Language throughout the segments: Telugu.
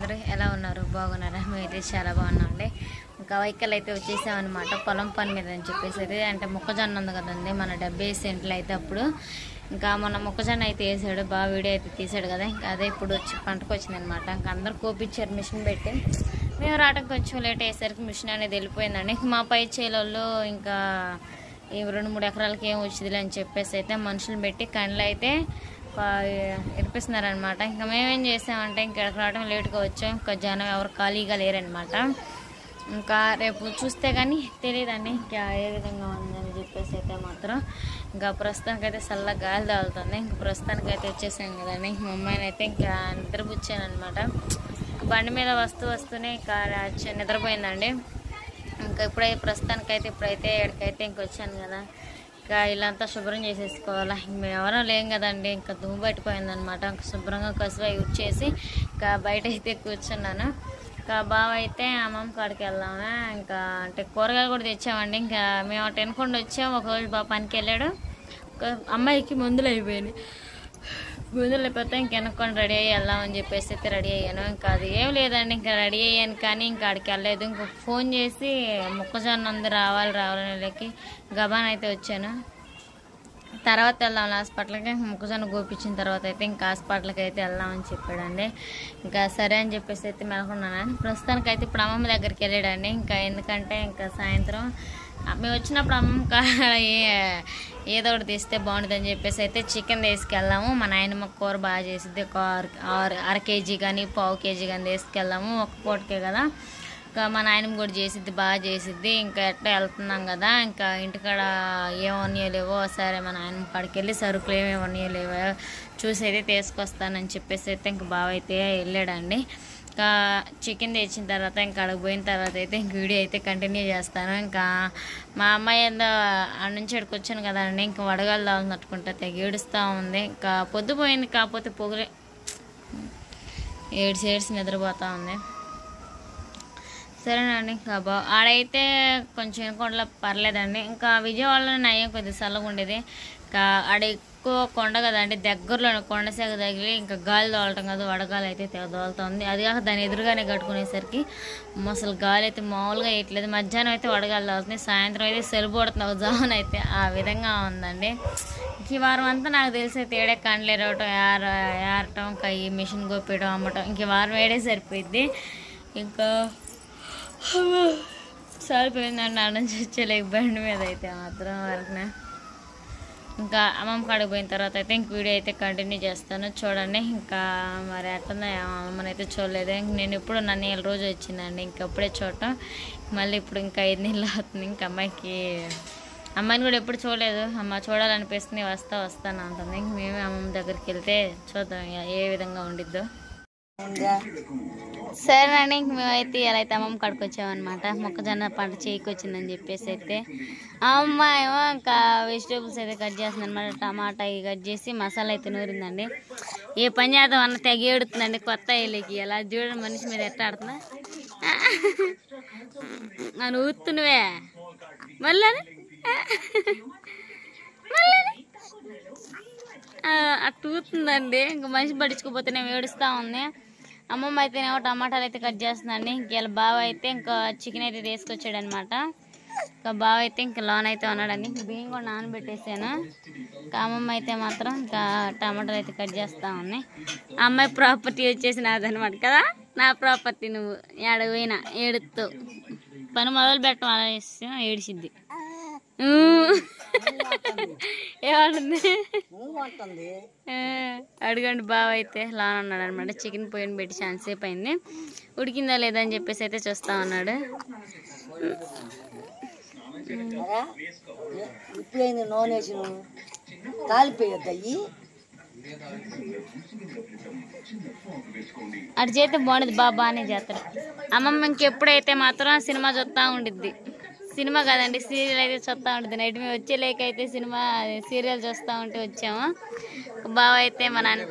అందరూ ఎలా ఉన్నారు? బాగున్నారా? మేమైతే చాలా బాగున్నామండి. ఇంకా వైకల్ అయితే వచ్చేసామన్నమాట పొలం పని మీద అని చెప్పేసి అయితే అంటే మొక్కజొన్న ఉంది కదండి మన 70 సెంట్లు అయితే అప్పుడు ఇంకా మొన్న మొక్కజొన్న అయితే వేసాడు బాగా వీడియో అయితే తీసాడు కదా ఇంకా అదే ఇప్పుడు వచ్చి పంటకు వచ్చిందనమాట. ఇంకా అందరూ కోపించారు మిషన్ పెట్టి. మేము రావడం కొంచెం లేట్ అయ్యేసరికి మిషన్ అనేది వెళ్ళిపోయిందండి. మా పై చేలలో ఇంకా ఈ 2-3 ఎకరాలకి ఏం వచ్చిందిలే అని చెప్పేసి అయితే మనుషులు పెట్టి కండ్లు అయితే ఇరిపిస్తున్నారనమాట. ఇంకా మేమేం చేసామంటే ఇక్కడికి రావడం లేట్గా వచ్చాం. ఇంకా జనం ఎవరు ఖాళీగా లేరనమాట. ఇంకా రేపు చూస్తే కానీ తెలియదండి ఇంకా ఏ విధంగా ఉందని చెప్పేసి అయితే మాత్రం ఇంకా ప్రస్తుతానికైతే చల్ల గాలి తాగుతుంది. ఇంక ప్రస్తుతానికైతే వచ్చేసాం కదండి. మా అమ్మాయిని అయితే ఇంకా నిద్రపుచ్చానమాట. బండి మీద వస్తూనే ఇంకా నిద్రపోయిందండి. ఇంకా ప్రస్తుతానికైతే ఇప్పుడైతే ఎక్కడికైతే ఇంకొచ్చాను కదా ఇంకా ఇల్లంతా శుభ్రం చేసేసుకోవాలా. మేము ఎవరో లేం కదండి. ఇంకా దుమ్ము పట్టిపోయిందనమాట. ఇంకా శుభ్రంగా కసువ యూజ్ చేసి ఇంకా బయట అయితే కూర్చున్నాను. ఇంకా బావ అయితే అమ్మమ్మ కాడికి వెళ్దామా ఇంకా అంటే కూరగాయలు కూడా తెచ్చామండి. ఇంకా మేము అటు వెనుకుండా వచ్చాము. ఒకరోజు బావ పనికి వెళ్ళాడు. అమ్మాయికి మందులు అయిపోయాయి. మందులు అయిపోతే ఇంక వెనుక్కొని రెడీ అయ్యి వెళ్దామని చెప్పేసి అయితే రెడీ అయ్యాను. ఇంకా అది ఏం లేదండి ఇంకా రెడీ అయ్యాను కానీ ఇంకా అక్కడికి వెళ్ళలేదు. ఇంక ఫోన్ చేసి మొక్కజొన్న ఉంది రావాలని గబాన్ అయితే వచ్చాను. తర్వాత వెళ్దాం హాస్పిటల్కి. మొక్కజొన్న గోపించిన తర్వాత అయితే ఇంకా హాస్పిటల్కి అయితే వెళ్దామని చెప్పాడండి. ఇంకా సరే అని చెప్పేసి అయితే మెలకున్నాను. ప్రస్తుతానికి అయితే ఇప్పుడు అమ్మమ్మ దగ్గరికి వెళ్ళాడండి. ఇంకా ఎందుకంటే ఇంకా సాయంత్రం మేము వచ్చినప్పుడు అమ్మమ్మ ఏదో ఒకటి తీస్తే బాగుంటుందని చెప్పేసి అయితే చికెన్ తీసుకెళ్దాము. మా నాయనమ్మ కూర బాగా చేసిద్ది. ఒక 1/2 కేజీ కానీ 1/4 కేజీ కానీ తీసుకెళ్దాము. ఒక పూటకే కదా ఇంకా మా నాయనమ్మ కూడా చేసిద్ది బాగా చేసిద్ది. ఇంకా ఎట్లా వెళ్తున్నాం కదా ఇంకా ఇంటికాడ ఏమన్నాయో లేవో సరే మా నాయనమ్మ కాడికి వెళ్ళి సరుకులు ఏమేమన్నాయో లేవో చూసి అయితే తీసుకొస్తానని చెప్పేసి అయితే ఇంక బావ అయితే వెళ్ళాడండి. ఇంకా చికెన్ తెచ్చిన తర్వాత ఇంకా అక్కడికి పోయిన తర్వాత అయితే ఇంక వీడియో అయితే కంటిన్యూ చేస్తాను. ఇంకా మా అమ్మాయి ఏదో ఆడ నుంచి ఇక్కడికి వచ్చాను కదండి. ఇంకా వడగాలు తాగుతున్నట్టుకుంటా తెగ ఏడుస్తూ ఉంది. ఇంకా పొద్దుపోయింది కాకపోతే పొగలే ఏడ్చి నిద్రపోతూ ఉంది. సరేనండి ఇంకా ఆడైతే కొంచెం కొండలో పర్లేదండి. ఇంకా విజయవాడలో నయ్యం కొద్దిగా చల్లగా ఉండేది. ఇంకా ఆడ ఎక్కువ కొండ కదండి దగ్గరలోనే కొండసేగ తగిలి ఇంకా గాలి తోలటం కదా వడగాలి అయితే తెగ తోలుతుంది. అది కాక దాని ఎదురుగానే కట్టుకునేసరికి అసలు గాలి అయితే మామూలుగా వేయట్లేదు. మధ్యాహ్నం అయితే వడగాలి తోలుతుంది. సాయంత్రం అయితే సెలబడుతుంది ఒక జామున అయితే ఆ విధంగా ఉందండి. ఈ వారం అంతా నాకు తెలిసి అయితే ఏడే కండ్లు ఎరవటం ఏరటం ఇంకా ఈ మిషన్ గొప్పేయడం అమ్మటం ఇంక ఈ వారం ఏడే సరిపోయిద్ది. ఇంకా సరిపోయిందండి ఆడ నుంచి వచ్చేలేక బండి మీద అయితే మాత్రం వరకున. ఇంకా అమ్మమ్మ కాడికి పోయిన తర్వాత అయితే ఇంక వీడియో అయితే కంటిన్యూ చేస్తాను చూడండి. ఇంకా మరి ఎట్టుందో అమ్మని అయితే చూడలేదు. ఇంక నేను ఇప్పుడు నన్ను 7 రోజు వచ్చిందండి. ఇంకప్పుడే చూడటం మళ్ళీ ఇప్పుడు ఇంకా 5 నెలలు అవుతుంది. ఇంకా అమ్మాయిని కూడా ఎప్పుడు చూడలేదు. అమ్మ చూడాలనిపిస్తుంది వస్తాను అంటుంది. ఇంక మేమే అమ్మమ్మ దగ్గరికి వెళ్తే చూద్దాం ఏ విధంగా ఉండిద్దో. సరేనండి ఇంక మేమైతే ఇలా అయితే అమ్మమ్మ కాడికి వచ్చామన్నమాట. మొక్కజొన్న పంట చేయికి వచ్చిందని చెప్పేసి అయితే అమ్మ ఏమో ఇంకా వెజిటేబుల్స్ అయితే కట్ చేస్తుంది అనమాట. టమాటా కట్ చేసి మసాలా అయితే నూరిందండి. ఏ పని చేద్దాం అన్న తెగ ఏడుతుందండి కొత్త ఇల్లుకి. అలా చూడండి మనిషి మీద ఎట్లా ఆడుతున్నా నన్ను ఊతున్నవే మళ్ళీ అట్లా ఊతుందండి. ఇంకా మనిషి పట్టించుకోపోతే నేను ఏడుస్తూ ఉంది. అమ్మమ్మ అయితేనేమో టమాటాలు అయితే కట్ చేస్తుందండి. ఇంక బావ అయితే ఇంకా చికెన్ అయితే తీసుకొచ్చాడు అనమాట. ఇంకా బావ అయితే ఇంకా లోన్ అయితే ఉన్నాడండి. బియ్యం కూడా నానబెట్టేసాను. ఇంకా అమ్మమ్మ అయితే మాత్రం ఇంకా టమాటాలు అయితే కట్ చేస్తూ ఉంది. అమ్మాయి ప్రాపర్టీ వచ్చేసి నాదనమాట కదా. నా ప్రాపర్టీ నువ్వు ఏడపోయినా ఏడుతూ పని మొదలు పెట్టడం అలా ఏడిసిద్ది. ఏమంటుంది అడగండి బావ అయితే లాన్ ఉన్నాడు అనమాట. చికెన్ పొయ్యిని పెట్టి చాలా సేపు అయింది. ఉడికిందా లేదా అని చెప్పేసి అయితే చూస్తా ఉన్నాడు. అటు చేస్తే బాగుండేది బాగానే చేస్తారు. అమ్మమ్మ ఇంకెప్పుడైతే మాత్రం సినిమా చూస్తూ ఉండిద్ది. సినిమా కాదండి సీరియల్ అయితే చూస్తూ ఉంటుంది. నైట్ మేము వచ్చే లేక అయితే సినిమా సీరియల్ చూస్తూ ఉంటే వచ్చాము. బావ అయితే మా నాన్న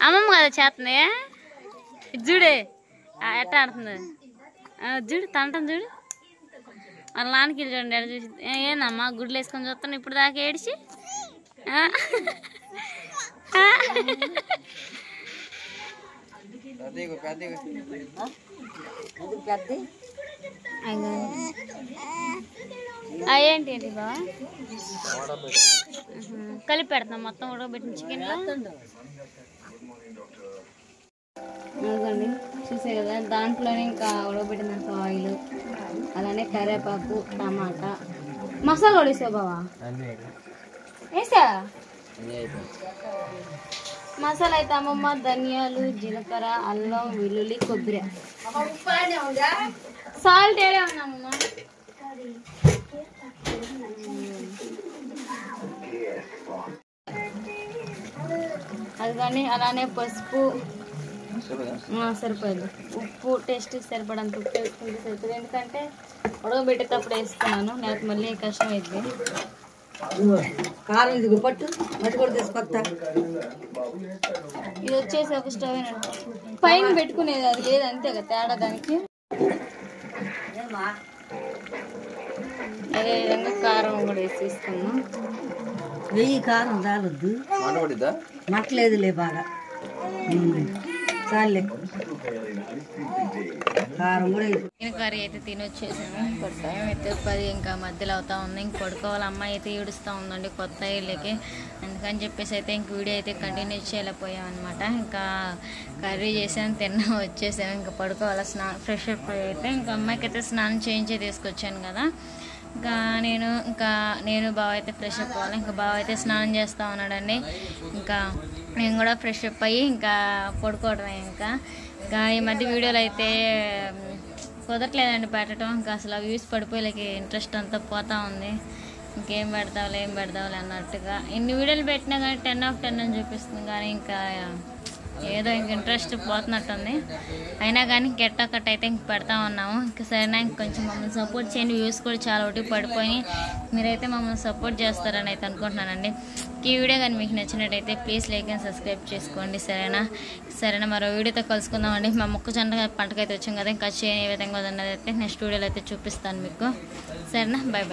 అమ్మమ్మ కదా చేస్తుంది. చూడే ఎట్లా ఆడుతుంది చూడు తంటం చూడు. వాళ్ళ నాన్నకి చూడండి ఎడ చూసి ఏందమ్మా గుడ్లు వేసుకొని చూస్తాను ఇప్పుడు దాకా ఏడిచి అయ్యేంటి ఏంటి బావా కలిపి పెడతాం మొత్తం ఉడకబెట్టిన చికెన్ అదండి చూసే కదా దాంట్లోనే ఇంకా ఉడకబెట్టినంత ఆయిల్ అలానే కరివేపాకు టమాటా మసాలా కూడా వేసావు బావా వేసా మసాలా అయితే అమ్మమ్మ ధనియాలు జీలకర్ర అల్లం వెల్లుల్లి కొబ్బరి సాల్ట్ ఏడే ఉన్నామమ్మ అది కానీ అలానే పసుపు సరిపోయింది ఉప్పు టేస్ట్ సరిపడంత ఉప్పు వేసుకుంటే సరిపోతుంది ఎందుకంటే ఉడకబెట్టేటప్పుడు వేసుకున్నాను నాకు మళ్ళీ కష్టం అవుతుంది కారం ఇది పట్టు మట్టి కూడా తీసుకొస్తా ఇది వచ్చేసి ఒక స్టవ్ పైన పెట్టుకునేది అది లేదు అంతే కదా తేడా దానికి అదేవిధంగా కారం కూడా వేసేసుకున్నాం వెయ్యి కారం చాలొద్దు మట్టలేదులే బాగా చాలే కారం కూడా కర్రీ అయితే తినొచ్చేసాము ఇప్పుడు టైం అయితే 10 ఇంకా మధ్యలో అవుతా ఉంది ఇంక పడుకోవాలి అమ్మాయి అయితే ఏడుస్తూ ఉందండి కొత్త ఇళ్ళకి అందుకని చెప్పేసి అయితే ఇంక వీడియో అయితే కంటిన్యూ చేయలేకపోయామన్నమాట ఇంకా కర్రీ చేసాను తిన్నాం వచ్చేసాము ఇంకా పడుకోవాలి ఫ్రెష్ అప్ అయితే ఇంకా అమ్మాయికి అయితే స్నానం చేయించే తీసుకొచ్చాను కదా ఇంకా నేను బావ అయితే ఫ్రెష్ అప్ అవ్వాలి ఇంకా బావ అయితే స్నానం చేస్తూ ఉన్నాడండి ఇంకా నేను కూడా ఫ్రెష్ అప్ అయ్యి ఇంకా పడుకోవడమే ఇంకా ఈ మధ్య వీడియోలు అయితే కుదరట్లేదండి పెట్టడం ఇంకా అసలు వ్యూస్ పడిపోయేలకి ఇంట్రెస్ట్ అంతా పోతా ఉంది ఇంకేం పెడతావులే అన్నట్టుగా ఇన్ని వీడియోలు పెట్టినా కానీ 10 out of 10 అని చూపిస్తుంది కానీ ఇంకా ఏదో ఇంక ఇంట్రెస్ట్ పోతున్నట్టుంది అయినా కానీ గెట్టొక్కటి అయితే ఇంక పెడతా ఉన్నాము ఇంకా సరేనా ఇంకొంచెం మమ్మల్ని సపోర్ట్ చేయండి వ్యూస్ కూడా చాలా ఒకటి పడిపోయి మీరైతే మమ్మల్ని సపోర్ట్ చేస్తారని అయితే అనుకుంటున్నానండి ఈ వీడియో కానీ మీకు నచ్చినట్టయితే ప్లీజ్ లైక్ అండ్ సబ్స్క్రైబ్ చేసుకోండి సరేనా మరో వీడియోతో కలుసుకుందామండి మా మొక్కజొన్న పంటకైతే వచ్చాం కదా ఇంకా చేయని ఏ విధంగా ఉన్నదైతే నెక్స్ట్ వీడియోలో అయితే చూపిస్తాను మీకు సరేనా బాయ్